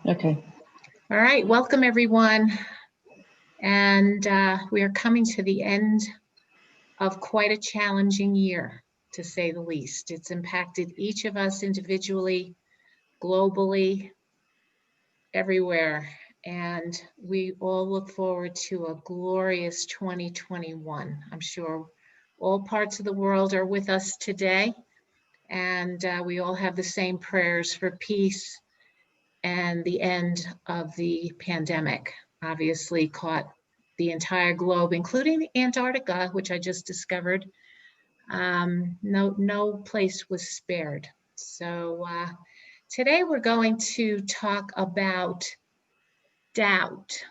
Okay. All right, welcome everyone. And we are coming to the end of quite a challenging year, to say the least. It's impacted each of us individually, globally, everywhere. And we all look forward to a glorious 2021. I'm sure all parts of the world are with us today. And we all have the same prayers for peace and the end of the pandemic. Obviously caught the entire globe, including Antarctica, which I just discovered. No place was spared. So today we're going to talk about doubt.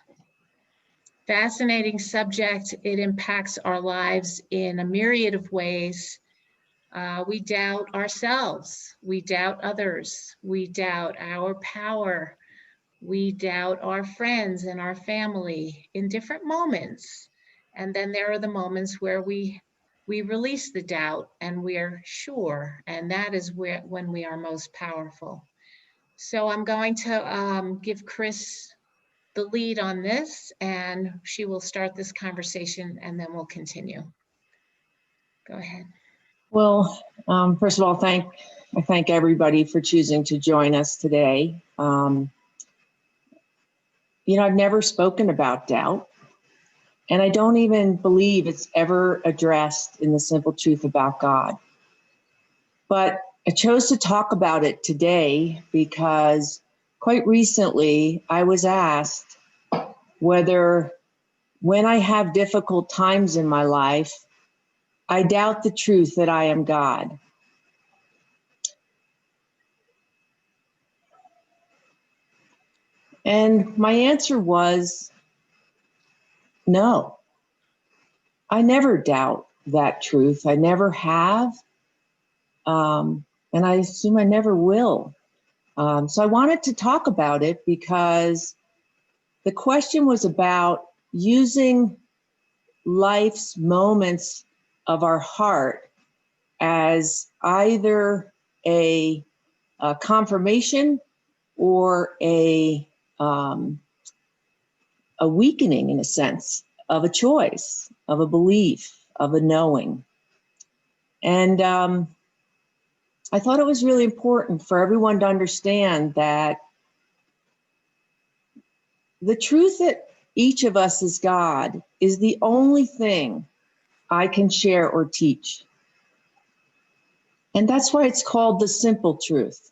Fascinating subject. It impacts our lives in a myriad of ways. We doubt ourselves. We doubt others. We doubt our power. We doubt our friends and our family in different moments. And then there are the moments where we release the doubt and we are sure. And that is when we are most powerful. So I'm going to give Chris the lead on this, and she will start this conversation and then we'll continue. Go ahead. Well, first of all, I thank everybody for choosing to join us today. I've never spoken about doubt, and I don't even believe it's ever addressed in the simple truth about God. But I chose to talk about it today because quite recently I was asked whether when I have difficult times in my life, I doubt the truth that I am God. And my answer was no. I never doubt that truth. I never have. And I assume I never will. So I wanted to talk about it because the question was about using life's moments of our heart as either a confirmation or a weakening, in a sense, of a choice, of a belief, of a knowing. And I thought it was really important for everyone to understand that the truth that each of us is God is the only thing I can share or teach. And that's why it's called the simple truth,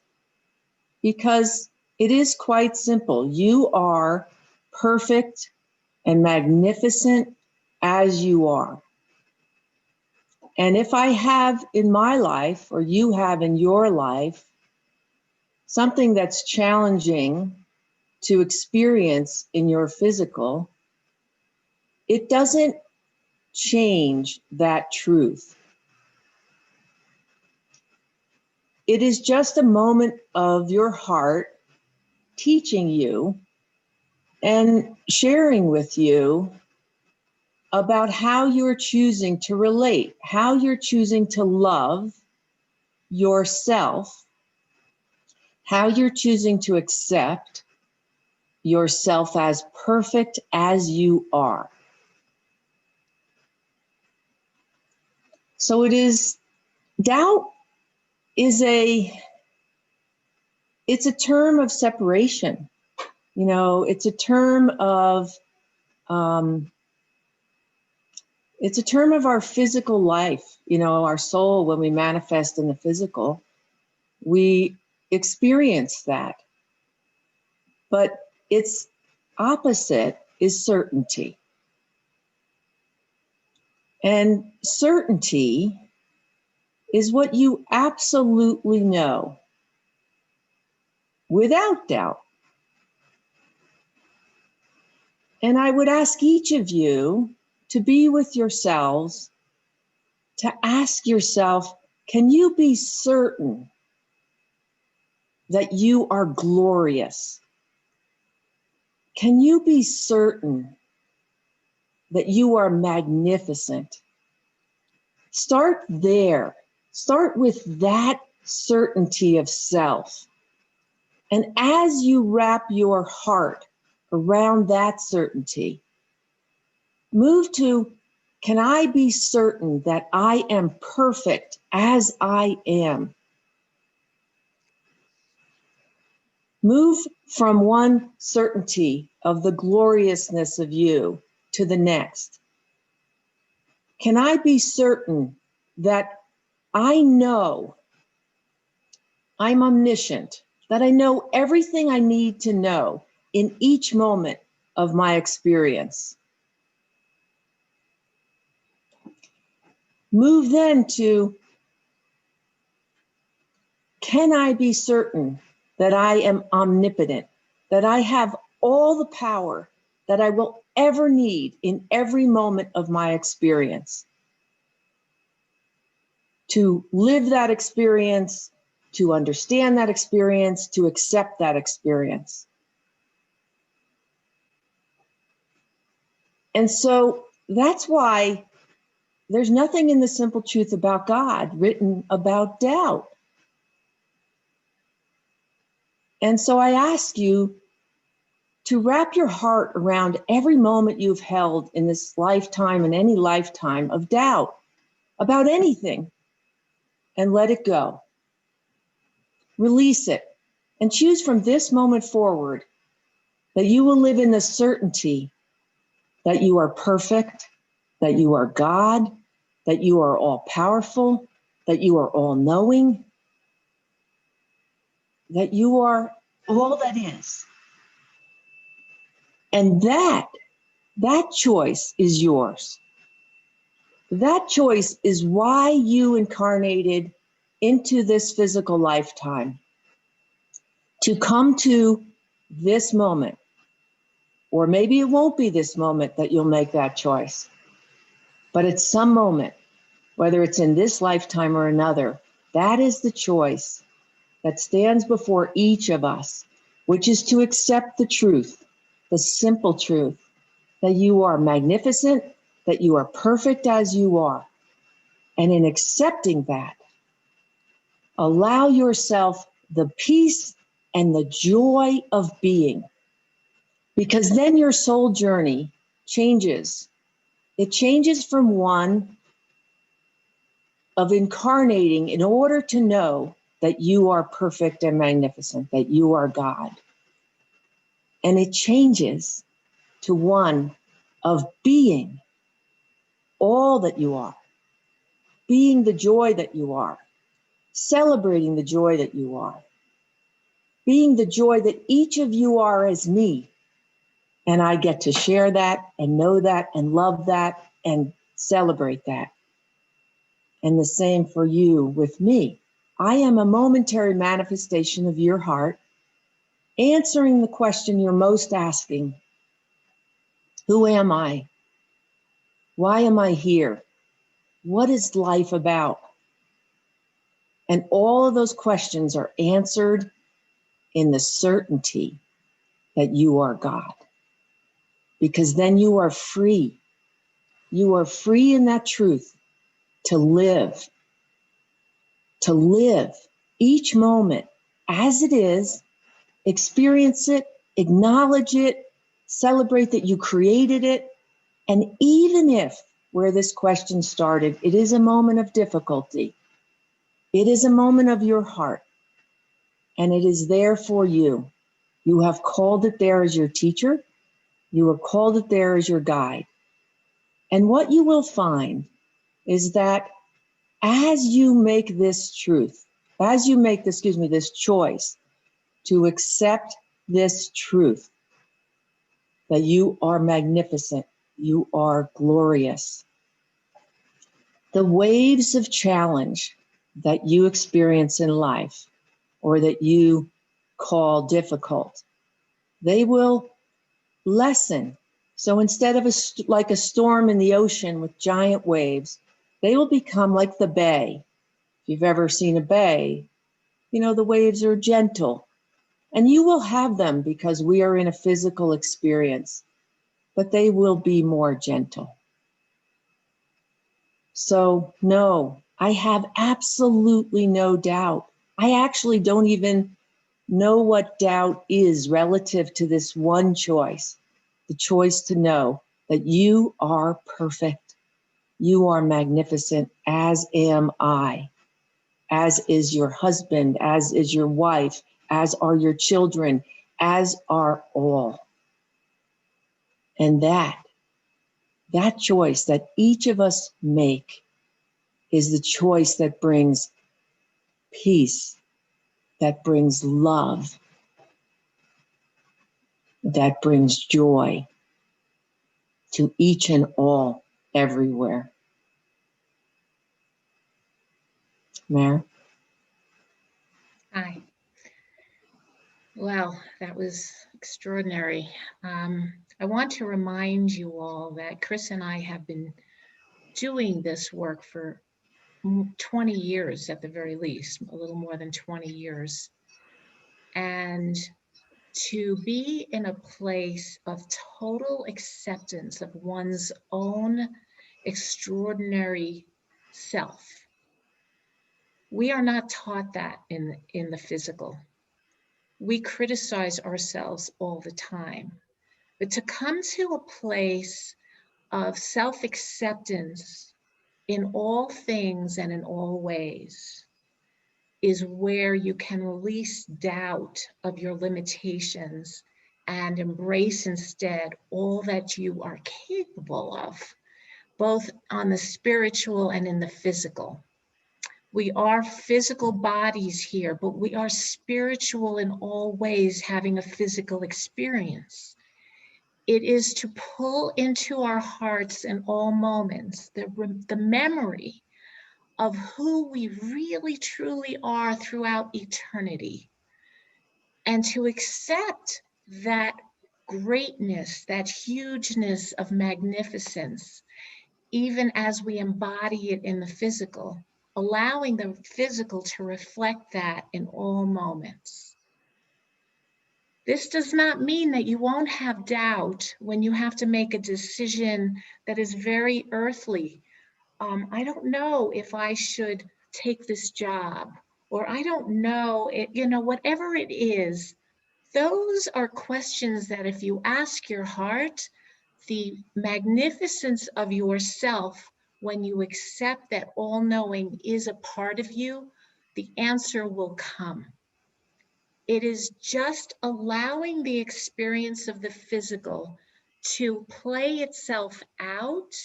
because it is quite simple. You are perfect and magnificent as you are. And if I have in my life, or you have in your life, something that's challenging to experience in your physical, it doesn't change that truth. It is just a moment of your heart teaching you and sharing with you about how you're choosing to relate, how you're choosing to love yourself, how you're choosing to accept yourself as perfect as you are. So doubt is it's a term of separation. It's a term of our physical life. Our soul, when we manifest in the physical, we experience that. But its opposite is certainty. And certainty is what you absolutely know, without doubt. And I would ask each of you to be with yourselves, to ask yourself, can you be certain that you are glorious? Can you be certain that you are magnificent? Start there. Start with that certainty of self. And as you wrap your heart around that certainty, move to, can I be certain that I am perfect as I am? Move from one certainty of the gloriousness of you to the next. Can I be certain that I know I'm omniscient, that I know everything I need to know in each moment of my experience? Move then to, can I be certain that I am omnipotent, that I have all the power that I will ever need in every moment of my experience? To live that experience, to understand that experience, to accept that experience. And so that's why there's nothing in the simple truth about God written about doubt. And so I ask you to wrap your heart around every moment you've held in this lifetime and any lifetime of doubt about anything, and let it go. Release it and choose from this moment forward that you will live in the certainty that you are perfect, that you are God, that you are all powerful, that you are all knowing, that you are all that is. And that choice is yours. That choice is why you incarnated into this physical lifetime, to come to this moment. Or maybe it won't be this moment that you'll make that choice, but at some moment, whether it's in this lifetime or another, that is the choice that stands before each of us, which is to accept the truth, the simple truth, that you are magnificent, that you are perfect as you are. And in accepting that, allow yourself the peace and the joy of being, because then your soul journey changes. It changes from one of incarnating in order to know that you are perfect and magnificent, that you are God. And it changes to one of being all that you are, being the joy that you are, celebrating the joy that you are, being the joy that each of you are as me. And I get to share that and know that and love that and celebrate that. And the same for you with me. I am a momentary manifestation of your heart, answering the question you're most asking. Who am I? Why am I here? What is life about? And all of those questions are answered in the certainty that you are God. Because then you are free. You are free in that truth to live each moment as it is, experience it, acknowledge it, celebrate that you created it. And even if, where this question started, it is a moment of difficulty, it is a moment of your heart, and it is there for you. You have called it there as your teacher. You have called it there as your guide. And what you will find is that as you make this truth, as you make this, this choice to accept this truth, that you are magnificent, you are glorious, the waves of challenge that you experience in life or that you call difficult, they will lessen. So instead of like a storm in the ocean with giant waves, they will become like the bay. If you've ever seen a bay, the waves are gentle. And you will have them because we are in a physical experience, but they will be more gentle. So no, I have absolutely no doubt. I actually don't even Know what doubt is relative to this one choice, the choice to know that you are perfect. You are magnificent, as am I, as is your husband, as is your wife, as are your children, as are all. And that choice that each of us make is the choice that brings peace, that brings love, that brings joy to each and all everywhere. Mary? Hi. Well, that was extraordinary. I want to remind you all that Chris and I have been doing this work for 20 years at the very least, a little more than 20 years. And to be in a place of total acceptance of one's own extraordinary self. We are not taught that in the physical. We criticize ourselves all the time. But to come to a place of self-acceptance in all things and in all ways is where you can release doubt of your limitations and embrace instead all that you are capable of, both on the spiritual and in the physical. We are physical bodies here, but we are spiritual in all ways, having a physical experience. It is to pull into our hearts in all moments the memory of who we really truly are throughout eternity, and to accept that greatness, that hugeness of magnificence, even as we embody it in the physical, allowing the physical to reflect that in all moments. This does not mean that you won't have doubt when you have to make a decision that is very earthly. I don't know if I should take this job, or I don't know, whatever it is, those are questions that if you ask your heart, the magnificence of yourself, when you accept that all knowing is a part of you, the answer will come. It is just allowing the experience of the physical to play itself out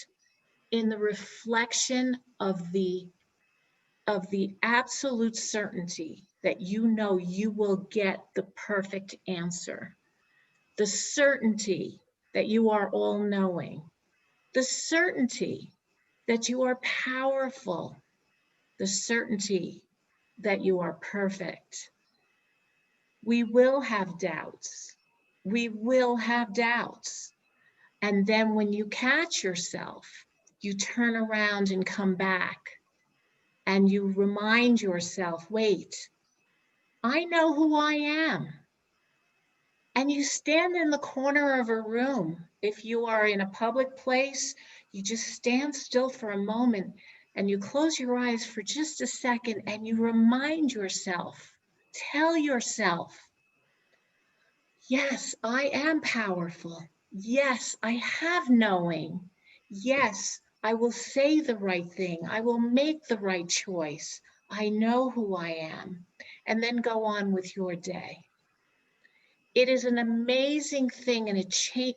in the reflection of the absolute certainty that you know you will get the perfect answer. The certainty that you are all knowing. The certainty that you are powerful. The certainty that you are perfect. We will have doubts. We will have doubts. And then when you catch yourself, you turn around and come back and you remind yourself, wait, I know who I am. And you stand in the corner of a room. If you are in a public place, you just stand still for a moment and you close your eyes for just a second and you remind yourself, tell yourself, yes, I am powerful. Yes, I have knowing. Yes, I will say the right thing. I will make the right choice. I know who I am. And then go on with your day. It is an amazing thing, and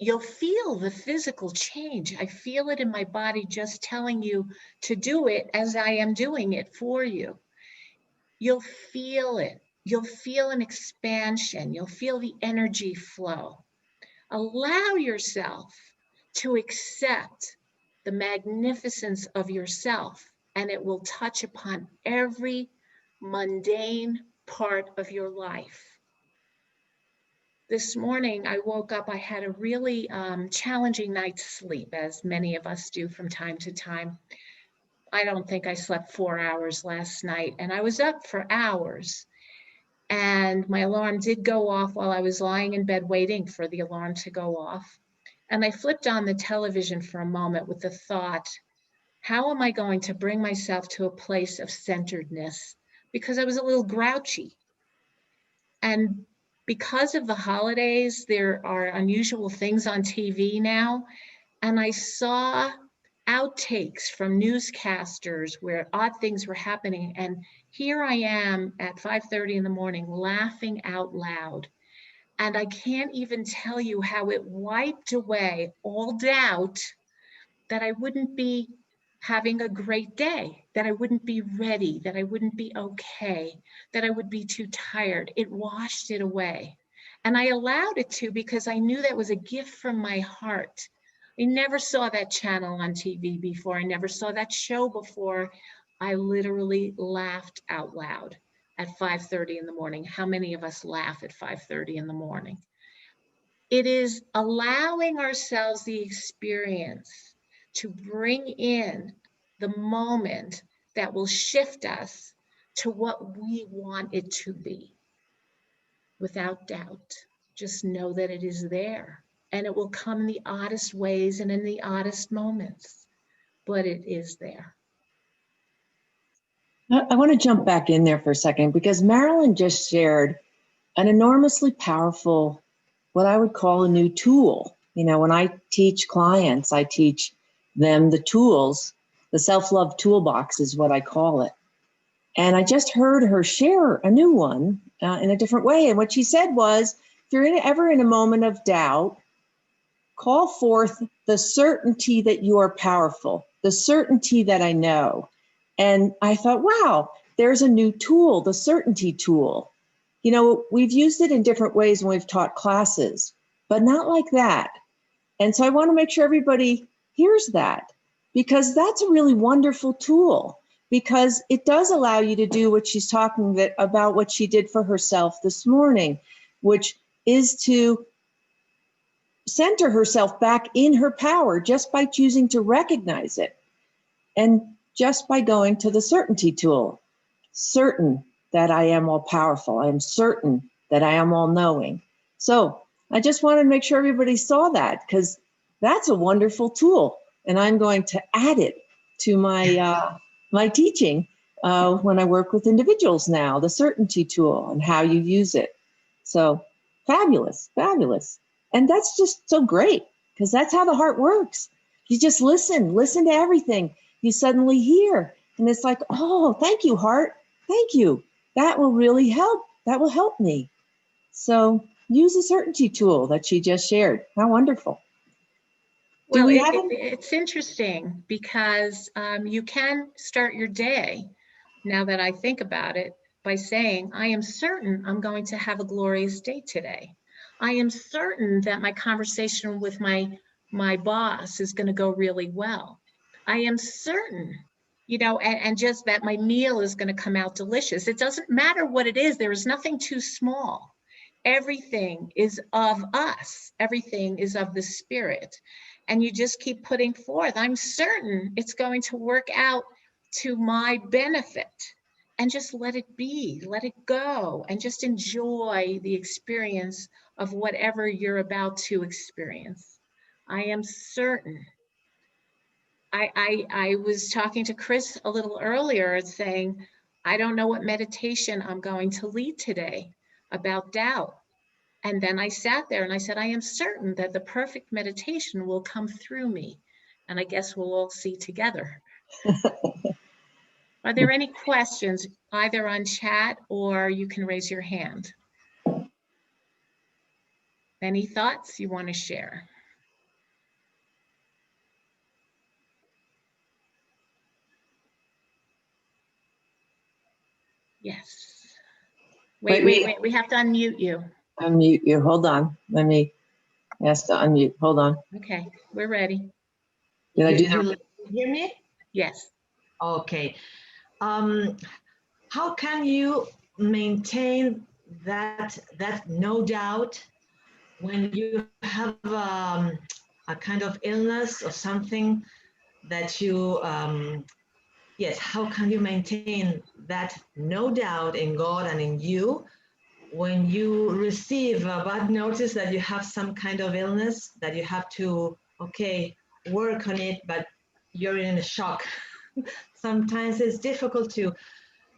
you'll feel the physical change. I feel it in my body just telling you to do it as I am doing it for you. You'll feel it. You'll feel an expansion. You'll feel the energy flow. Allow yourself to accept the magnificence of yourself, and it will touch upon every mundane part of your life. This morning, I woke up, I had a really challenging night's sleep, as many of us do from time to time. I don't think I slept 4 hours last night, and I was up for hours. And my alarm did go off while I was lying in bed waiting for the alarm to go off. And I flipped on the television for a moment with the thought, how am I going to bring myself to a place of centeredness? Because I was a little grouchy. And because of the holidays, there are unusual things on TV now. And I saw outtakes from newscasters where odd things were happening. And here I am at 5:30 in the morning laughing out loud. And I can't even tell you how it wiped away all doubt that I wouldn't be having a great day, that I wouldn't be ready, that I wouldn't be okay, that I would be too tired. It washed it away. And I allowed it to because I knew that was a gift from my heart. I never saw that channel on TV before. I never saw that show before. I literally laughed out loud at 5:30 in the morning. How many of us laugh at 5:30 in the morning? It is allowing ourselves the experience to bring in the moment that will shift us to what we want it to be without doubt. Just know that it is there, and it will come in the oddest ways and in the oddest moments, but it is there. I want to jump back in there for a second because Marilyn just shared an enormously powerful, what I would call a new tool. You know, when I teach clients, I teach them the tools. The self-love toolbox is what I call it. And I just heard her share a new one in a different way. And what she said was, if you're ever in a moment of doubt, call forth the certainty that you are powerful, the certainty that I know. And I thought, wow, there's a new tool, the certainty tool. You know, we've used it in different ways when we've taught classes, but not like that. And so I want to make sure everybody hears that, because that's a really wonderful tool, because it does allow you to do what she's talking about, what she did for herself this morning, which is to center herself back in her power just by choosing to recognize it. And just by going to the certainty tool, certain that I am all powerful. I am certain that I am all knowing. So I just wanted to make sure everybody saw that, because that's a wonderful tool. And I'm going to add it to my my teaching when I work with individuals now, the certainty tool and how you use it. So fabulous, fabulous. And that's just so great, because that's how the heart works. You just listen to everything. You suddenly hear, and it's like, oh, thank you, heart. Thank you. That will really help. That will help me. So use the certainty tool that she just shared. How wonderful. Well, it's interesting because you can start your day, now that I think about it, by saying, I am certain I'm going to have a glorious day today. I am certain that my conversation with my boss is going to go really well. I am certain, you know, and just that my meal is going to come out delicious. It doesn't matter what it is. There is nothing too small. Everything is of us. Everything is of the spirit. And you just keep putting forth, I'm certain it's going to work out to my benefit. And just let it be, let it go, and just enjoy the experience of whatever you're about to experience. I am certain. I was talking to Chris a little earlier and saying, I don't know what meditation I'm going to lead today about doubt. And then I sat there and I said, I am certain that the perfect meditation will come through me. And I guess we'll all see together. Are there any questions either on chat or you can raise your hand? Any thoughts you want to share? Yes. Wait. We have to unmute you. Unmute you. Hold on. Let me ask to unmute. Hold on. Okay, we're ready. Did I do You that? hear me? Yes. Okay. How can you maintain that no doubt when you have a kind of illness or something that you yes, how can you maintain that no doubt in God and in you when you receive a bad notice that you have some kind of illness that you have to, okay, work on it, but you're in a shock? Sometimes it's difficult to,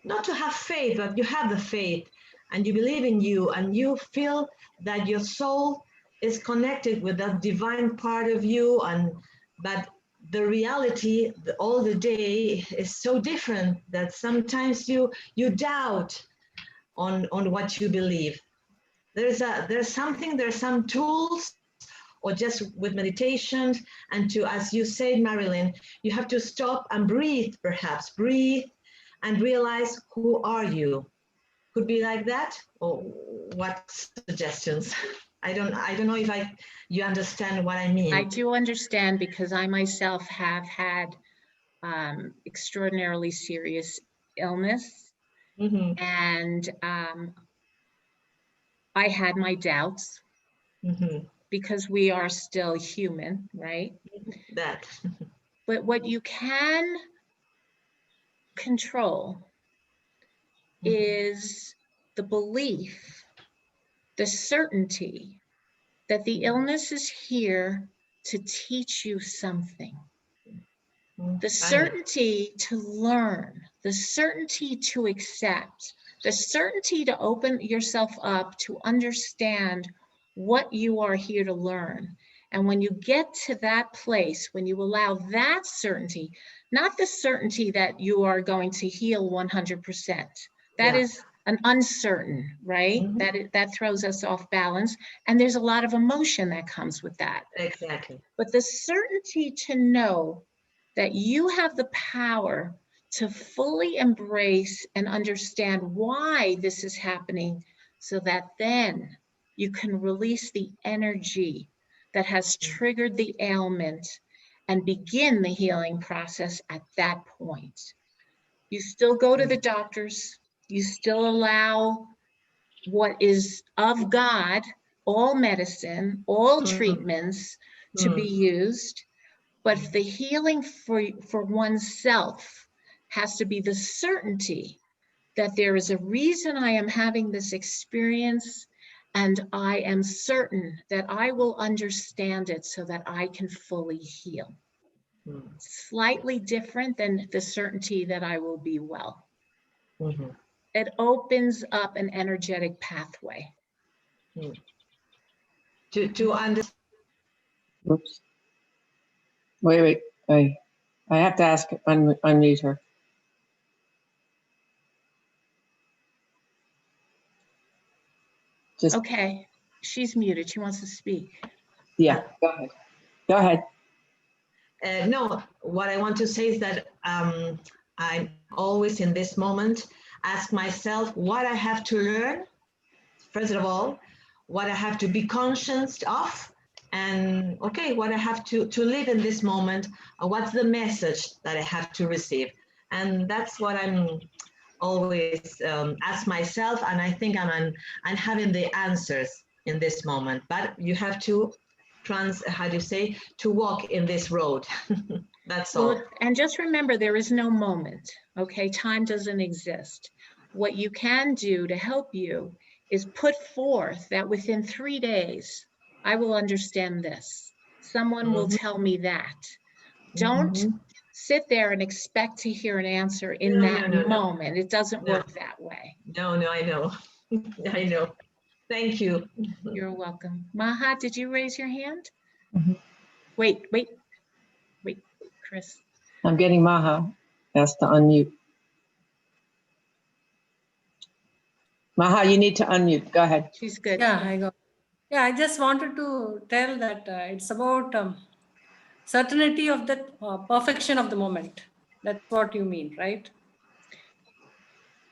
not to have faith, but you have the faith and you believe in you, and you feel that your soul is connected with that divine part of you, but the reality all the day is so different that sometimes you doubt on what you believe. There's some tools, or just with meditation, and to, as you said, Marilyn, you have to stop and breathe, perhaps breathe and realize, who are you? Could be like that, or what suggestions? I don't know if you understand what I mean. I do understand, because I myself have had extraordinarily serious illness, Mm-hmm. and I had my doubts, Mm-hmm. because we are still human, right? That. But what you can control is the belief, the certainty that the illness is here to teach you something. The certainty to learn, the certainty to accept, the certainty to open yourself up to understand what you are here to learn. And when you get to that place, when you allow that certainty, not the certainty that you are going to heal 100%, that is an uncertain, right? Mm-hmm. That throws us off balance. And there's a lot of emotion that comes with that. Exactly. But the certainty to know that you have the power to fully embrace and understand why this is happening, so that then you can release the energy that has triggered the ailment and begin the healing process at that point. You still go to the doctors, you still allow what is of God, all medicine, all treatments to be used, but the healing for oneself has to be the certainty that there is a reason I am having this experience, and I am certain that I will understand it so that I can fully heal. Slightly different than the certainty that I will be well. It opens up an energetic pathway. To understand. Oops. Wait. I have to ask, unmute her. Just, Okay, she's muted. She wants to speak. yeah, go ahead. No, what I want to say is that I'm always in this moment ask myself what I have to learn, first of all, what I have to be conscious of, and okay, what I have to live in this moment, what's the message that I have to receive. And that's what I'm always ask myself, and I think I'm having the answers in this moment. But you have to to walk in this road. That's all. Well, and just remember, there is no moment, okay? Time doesn't exist. What you can do to help you is put forth that within 3 days, I will understand this. Someone will tell me that. Don't sit there and expect to hear an answer in that moment. It doesn't work that way. No, I know. I know. Thank you. You're welcome. Maha, did you raise your hand? Wait, Chris. I'm getting Maha asked to unmute. Maha, you need to unmute. Go ahead. She's good. Yeah, I got. Yeah, I just wanted to tell that it's about certainty of the perfection of the moment. That's what you mean, right?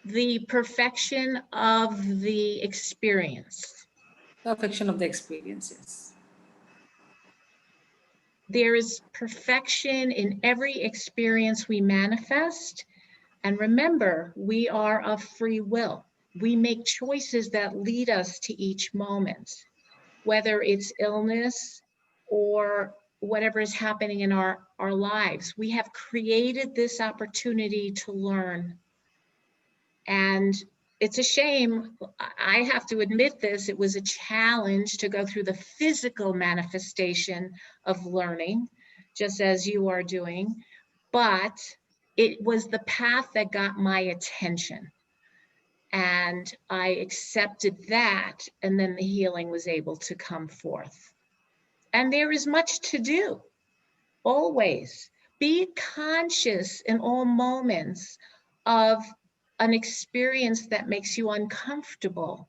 The perfection of the experience. Perfection of the experience, yes. There is perfection in every experience we manifest. And remember, we are of free will. We make choices that lead us to each moment, whether it's illness or whatever is happening in our lives. We have created this opportunity to learn. And it's a shame, I have to admit this, it was a challenge to go through the physical manifestation of learning, just as you are doing, but it was the path that got my attention. And I accepted that, and then the healing was able to come forth. And there is much to do, always. Be conscious in all moments of an experience that makes you uncomfortable,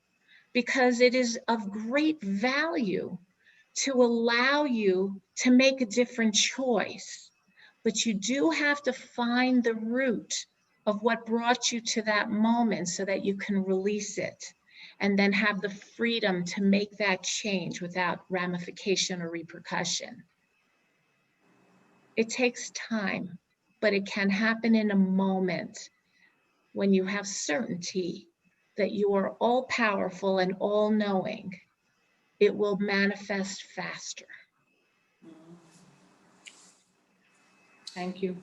because it is of great value to allow you to make a different choice. But you do have to find the root of what brought you to that moment so that you can release it and then have the freedom to make that change without ramification or repercussion. It takes time, but it can happen in a moment when you have certainty that you are all powerful and all knowing. It will manifest faster. Thank you.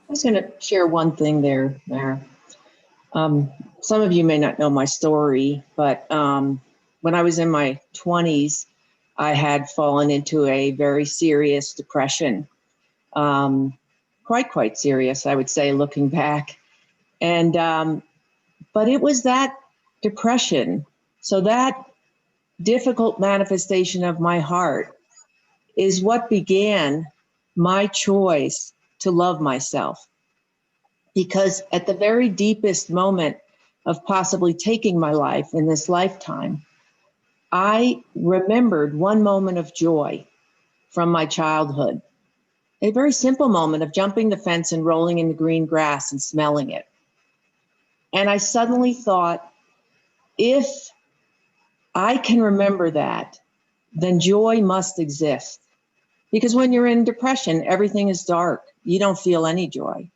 I was going to share one thing there. Some of you may not know my story, but when I was in my 20s, I had fallen into a very serious depression. Quite serious, I would say, looking back. And but it was that depression, so that difficult manifestation of my heart is what began my choice to love myself. Because at the very deepest moment of possibly taking my life in this lifetime, I remembered one moment of joy from my childhood. A very simple moment of jumping the fence and rolling in the green grass and smelling it. And I suddenly thought, if I can remember that, then joy must exist. Because when you're in depression, everything is dark. You don't feel any joy.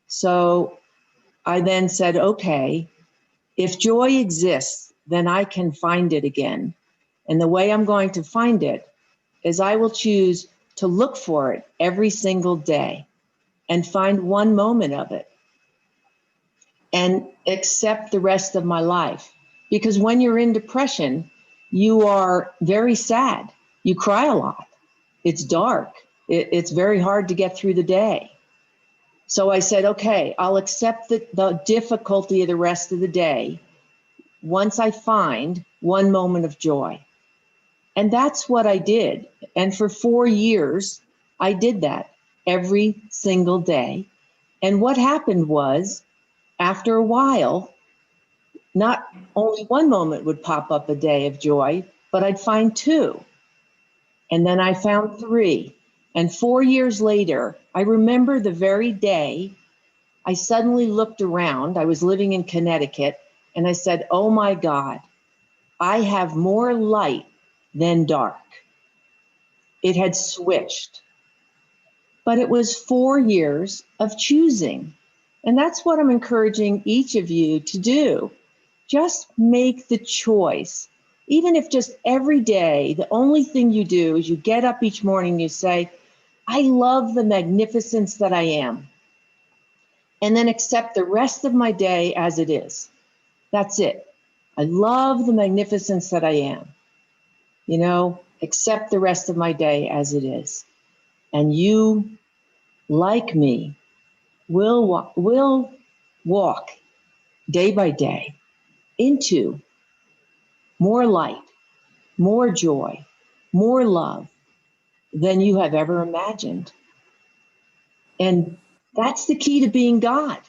So I then said, okay, if joy exists, then I can find it again. And the way I'm going to find it is I will choose to look for it every single day and find one moment of it and accept the rest of my life. Because when you're in depression, you are very sad. You cry a lot. It's dark. It's very hard to get through the day. So I said, okay, I'll accept the difficulty of the rest of the day once I find one moment of joy. And that's what I did. And for 4 years, I did that every single day. And what happened was, after a while, not only one moment would pop up a day of joy, but I'd find 2. And then I found 3. And 4 years later, I remember the very day I suddenly looked around. I was living in Connecticut, and I said, oh my God, I have more light than dark. It had switched. But it was 4 years of choosing. And that's what I'm encouraging each of you to do. Just make the choice. Even if just every day, the only thing you do is you get up each morning, you say, I love the magnificence that I am. And then accept the rest of my day as it is. That's it. I love the magnificence that I am. You know, accept the rest of my day as it is. And you, like me, will walk day by day into more light, more joy, more love than you have ever imagined. And that's the key to being God.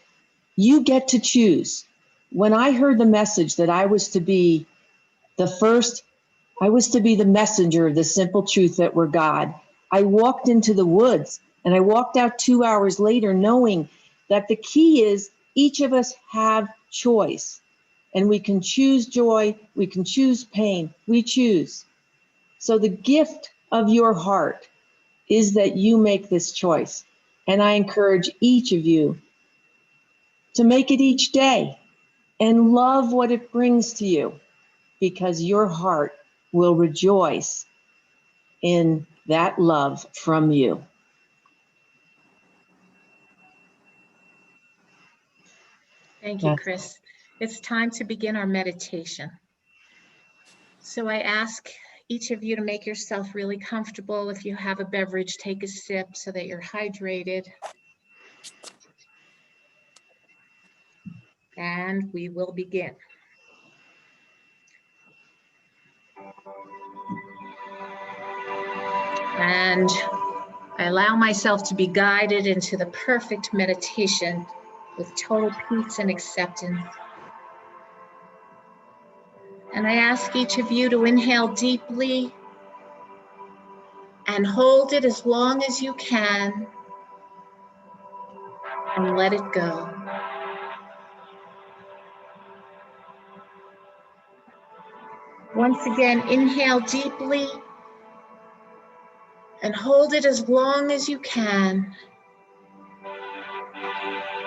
You get to choose. When I heard the message that I was to be the messenger of the simple truth that we're God, I walked into the woods and I walked out 2 hours later knowing that the key is each of us have choice. And we can choose joy, we can choose pain, we choose. So the gift of your heart is that you make this choice. And I encourage each of you to make it each day and love what it brings to you, because your heart will rejoice in that love from you. Thank you, Chris. It's time to begin our meditation. So I ask each of you to make yourself really comfortable. If you have a beverage, take a sip so that you're hydrated. And we will begin. And I allow myself to be guided into the perfect meditation with total peace and acceptance. And I ask each of you to inhale deeply and hold it as long as you can and let it go. Once again, inhale deeply and hold it as long as you can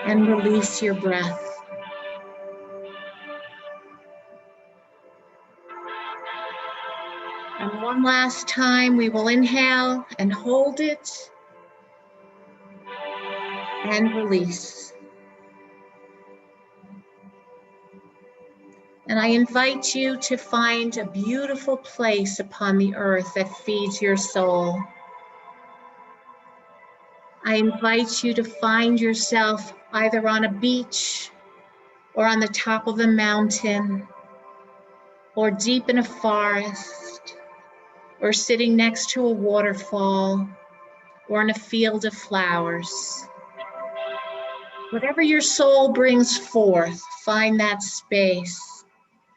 and release your breath. And one last time, we will inhale and hold it and release. And I invite you to find a beautiful place upon the earth that feeds your soul. I invite you to find yourself either on a beach or on the top of a mountain or deep in a forest or sitting next to a waterfall or in a field of flowers. Whatever your soul brings forth, find that space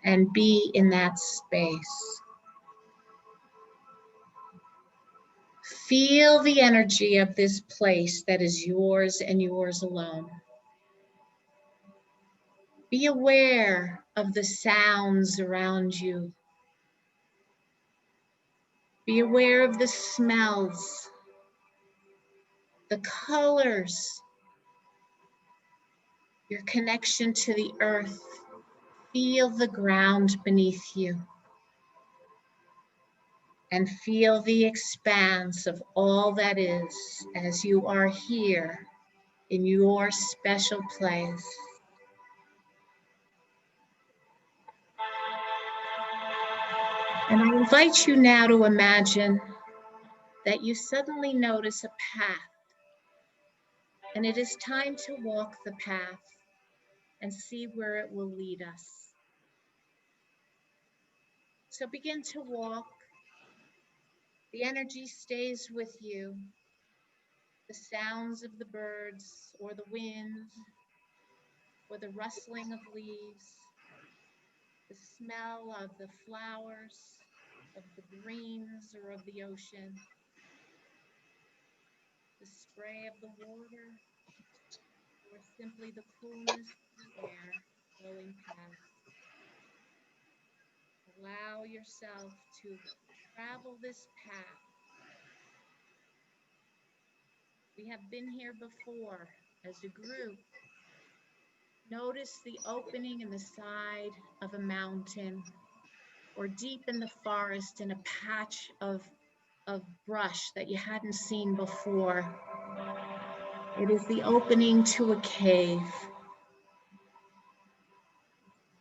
and be in that space. Feel the energy of this place that is yours and yours alone. Be aware of the sounds around you. Be aware of the smells, the colors, your connection to the earth. Feel the ground beneath you and feel the expanse of all that is as you are here in your special place. And I invite you now to imagine that you suddenly notice a path, and it is time to walk the path and see where it will lead us. So begin to walk. The energy stays with you. The sounds of the birds or the wind or the rustling of leaves, the smell of the flowers, of the greens or of the ocean, the spray of the water, or simply the coolness of the air flowing past. Allow yourself to travel this path. We have been here before as a group. Notice the opening in the side of a mountain or deep in the forest in a patch of brush that you hadn't seen before. It is the opening to a cave.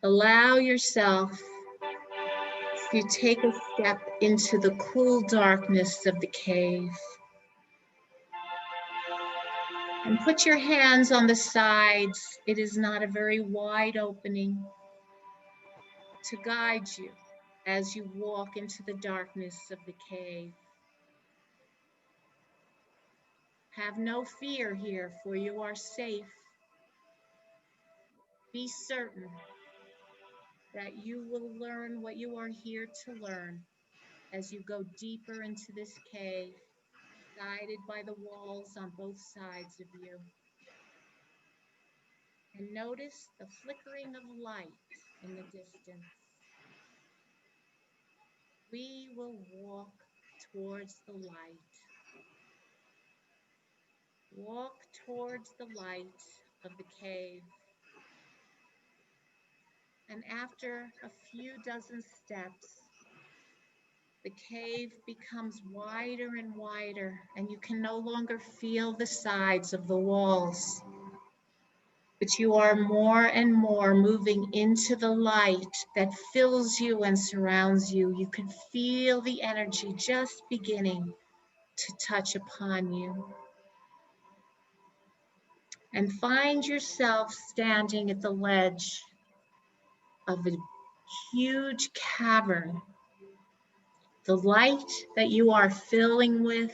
Allow yourself to take a step into the cool darkness of the cave. And put your hands on the sides. It is not a very wide opening, to guide you as you walk into the darkness of the cave. Have no fear here, for you are safe. Be certain that you will learn what you are here to learn as you go deeper into this cave, guided by the walls on both sides of you. And notice the flickering of light in the distance. We will walk towards the light. Walk towards the light of the cave. And after a few dozen steps, the cave becomes wider and wider, and you can no longer feel the sides of the walls. But you are more and more moving into the light that fills you and surrounds you. You can feel the energy just beginning to touch upon you. and find yourself standing at the ledge of a huge cavern. The light that you are filling with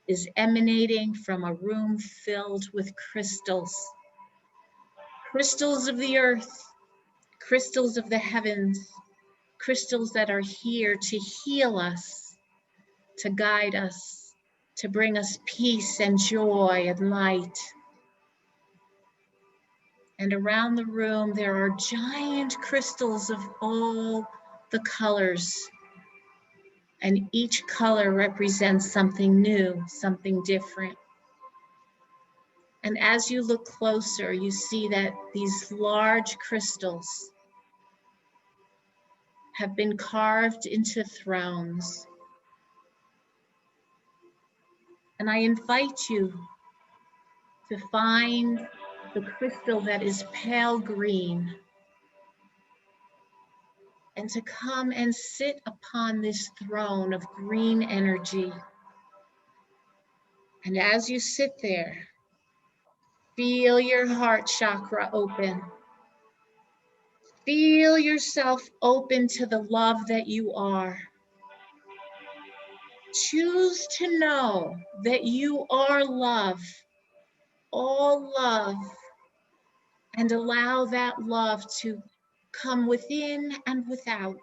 is emanating from a room filled with crystals. Crystals of the earth, crystals of the heavens, crystals that are here to heal us, to guide us, to bring us peace and joy and light. And around the room, there are giant crystals of all the colors. And each color represents something new, something different. And as you look closer, you see that these large crystals have been carved into thrones. And I invite you to find the crystal that is pale green and to come and sit upon this throne of green energy. And as you sit there, feel your heart chakra open. Feel yourself open to the love that you are. Choose to know that you are love, all love, and allow that love to come within and without.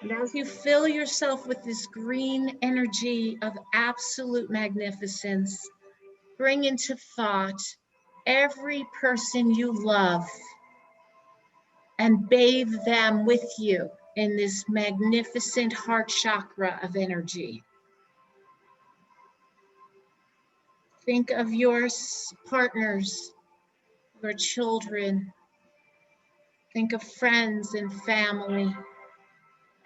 And as you fill yourself with this green energy of absolute magnificence, bring into thought every person you love and bathe them with you in this magnificent heart chakra of energy. Think of your partners, your children. Think of friends and family,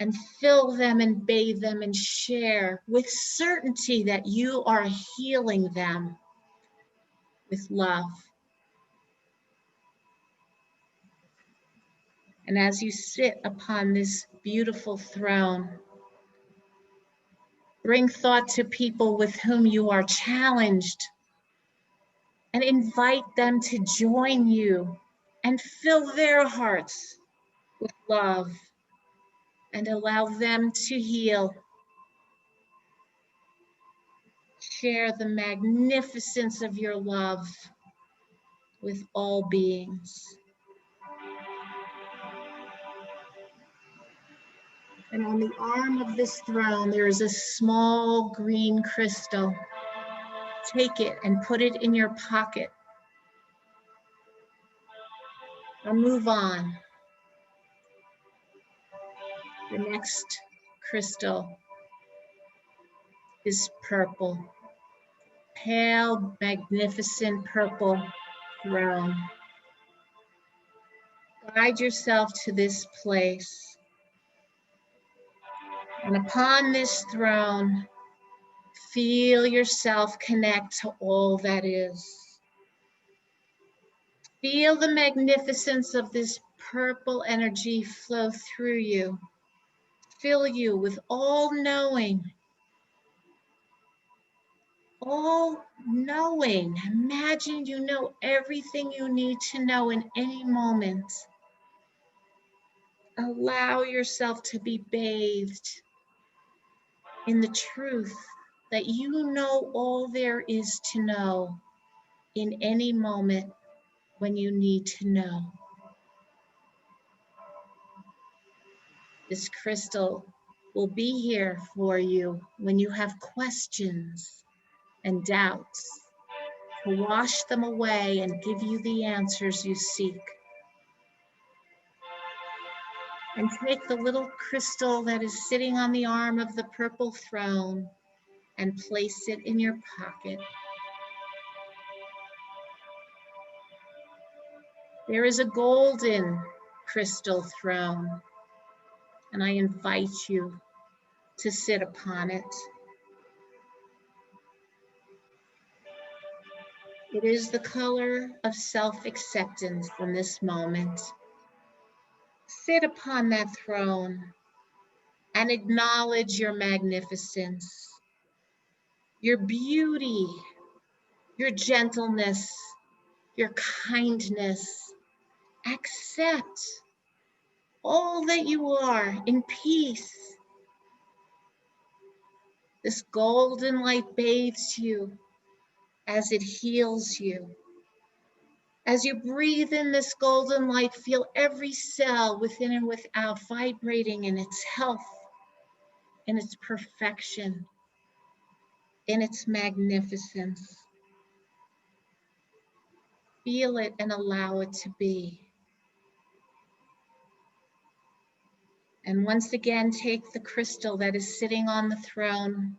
and fill them and bathe them and share with certainty that you are healing them with love. And as you sit upon this beautiful throne, bring thought to people with whom you are challenged and invite them to join you and fill their hearts with love and allow them to heal. Share the magnificence of your love with all beings. And on the arm of this throne, there is a small green crystal. Take it and put it in your pocket. Now move on. The next crystal is purple. Pale, magnificent purple throne. Guide yourself to this place. And upon this throne, feel yourself connect to all that is. Feel the magnificence of this purple energy flow through you. Fill you with all knowing. All knowing. Imagine you know everything you need to know in any moment. Allow yourself to be bathed in the truth that you know all there is to know in any moment when you need to know. This crystal will be here for you when you have questions and doubts, to wash them away and give you the answers you seek. And take the little crystal that is sitting on the arm of the purple throne and place it in your pocket. There is a golden crystal throne, and I invite you to sit upon it. It is the color of self-acceptance in this moment. Sit upon that throne and acknowledge your magnificence, your beauty, your gentleness, your kindness. Accept all that you are in peace. This golden light bathes you as it heals you. As you breathe in this golden light, feel every cell within and without vibrating in its health, in its perfection, in its magnificence. Feel it and allow it to be. And once again, take the crystal that is sitting on the throne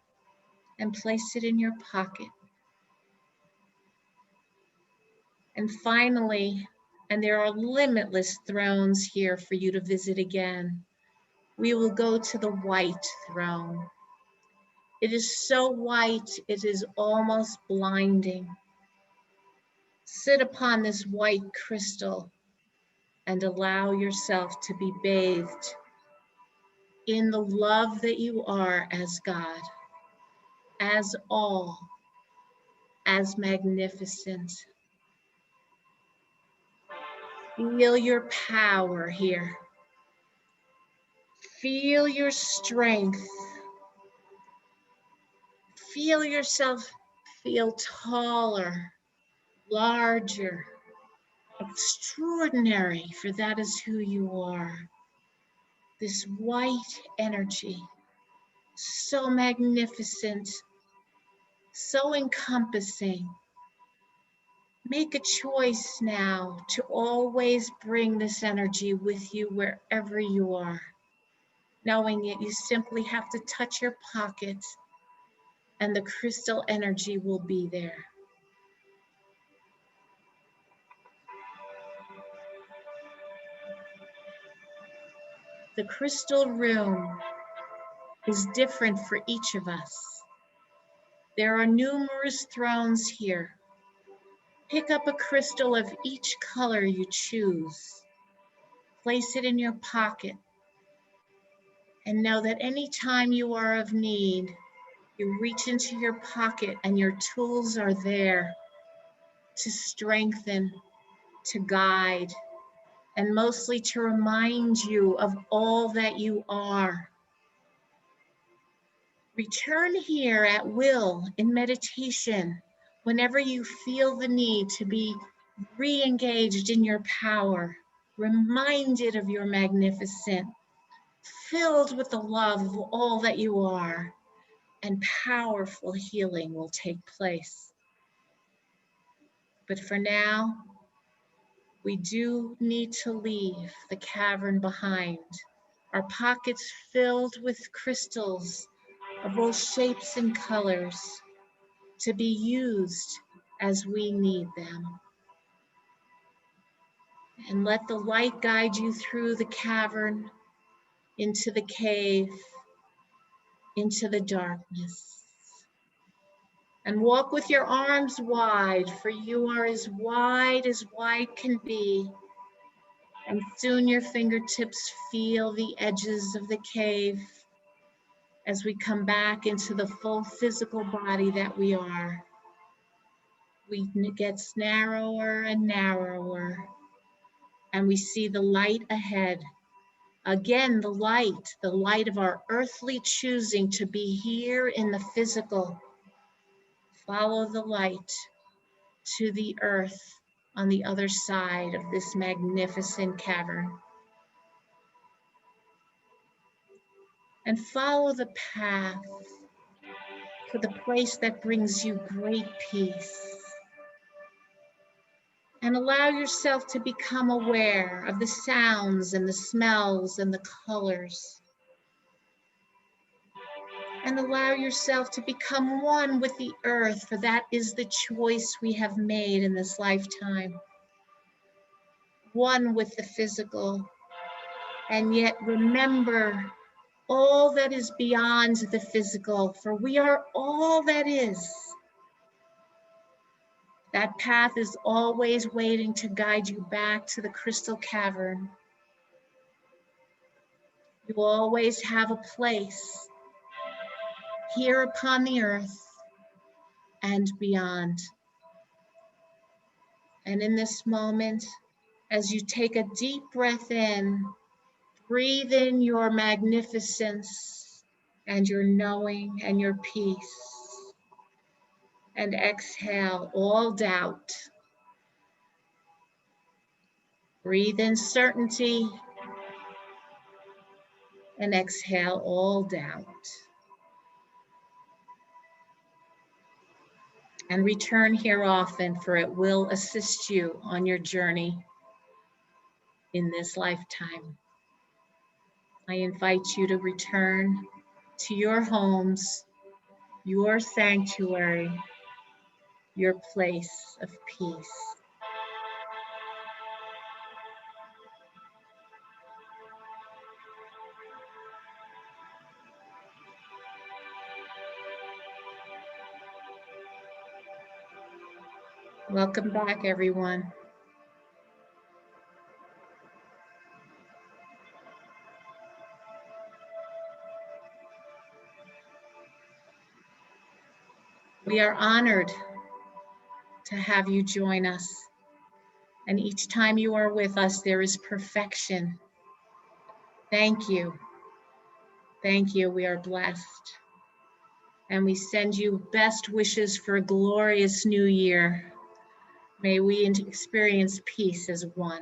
and place it in your pocket. And finally, and there are limitless thrones here for you to visit again, we will go to the white throne. It is so white, it is almost blinding. Sit upon this white crystal and allow yourself to be bathed in the love that you are as God, as all, as magnificent. Feel your power here. Feel your strength. Feel yourself feel taller, larger, extraordinary, for that is who you are. This white energy, so magnificent, so encompassing. Make a choice now to always bring this energy with you wherever you are, knowing that you simply have to touch your pocket and the crystal energy will be there. The crystal room is different for each of us. There are numerous thrones here. Pick up a crystal of each color you choose. Place it in your pocket and know that anytime you are of need, you reach into your pocket and your tools are there to strengthen, to guide, and mostly to remind you of all that you are. Return here at will in meditation whenever you feel the need to be re-engaged in your power, reminded of your magnificence, filled with the love of all that you are, and powerful healing will take place. But for now, we do need to leave the cavern behind, our pockets filled with crystals of all shapes and colors to be used as we need them. And let the light guide you through the cavern, into the cave, into the darkness. And walk with your arms wide, for you are as wide can be. And soon your fingertips feel the edges of the cave as we come back into the full physical body that we are. It gets narrower and narrower, and we see the light ahead. Again, the light of our earthly choosing to be here in the physical. Follow the light to the earth on the other side of this magnificent cavern. And follow the path to the place that brings you great peace. And allow yourself to become aware of the sounds and the smells and the colors. And allow yourself to become one with the earth, for that is the choice we have made in this lifetime. One with the physical, and yet remember all that is beyond the physical, for we are all that is. That path is always waiting to guide you back to the crystal cavern. You will always have a place here upon the earth and beyond. And in this moment, as you take a deep breath in, breathe in your magnificence and your knowing and your peace. And exhale all doubt. Breathe in certainty and exhale all doubt. And return here often, for it will assist you on your journey in this lifetime. I invite you to return to your homes, your sanctuary, your place of peace. Welcome back, everyone. We are honored to have you join us. And each time you are with us, there is perfection. Thank you. Thank you. We are blessed. And we send you best wishes for a glorious new year. May we experience peace as one.